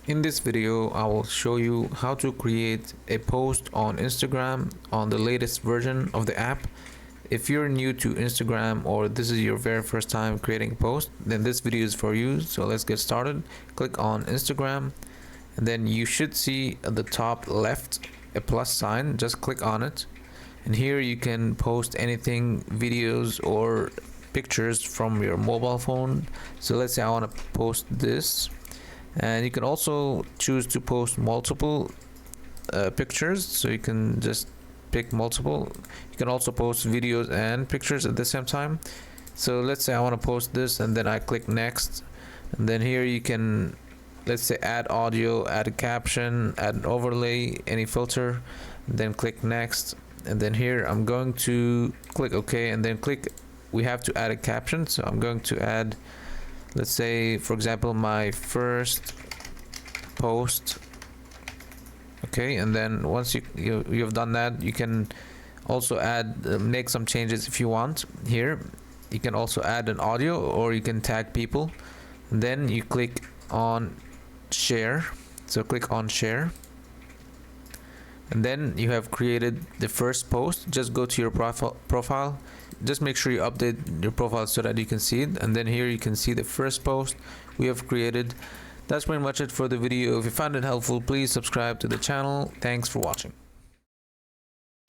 In this video, I will show you how to create a post on Instagram on the latest version of the app. If you're new to Instagram or this is your very first time creating a post, then this video is for you. So let's get started. Click on Instagram and then you should see at the top left a plus sign. Just click on it. And here you can post anything, videos or pictures from your mobile phone. So let's say I want to post this. And you can also choose to post multiple pictures, so you can just pick multiple. You can also post videos and pictures at the same time. So let's say I want to post this, and then I click next, and then here you can, let's say, add audio, add a caption, add an overlay, any filter, and then click next. And then here I'm going to click OK, and then click, we have to add a caption, so I'm going to add, let's say, for example, my first post. Okay, and then once you've done that, you can also add make some changes if you want. Here you can also add an audio, or you can tag people. And then you click on share, so click on share, and then you have created the first post. Just go to your profile. Just make sure you update your profile so that you can see it, and then here you can see the first post we have created. That's pretty much it for the video. If you found it helpful, please subscribe to the channel. Thanks for watching.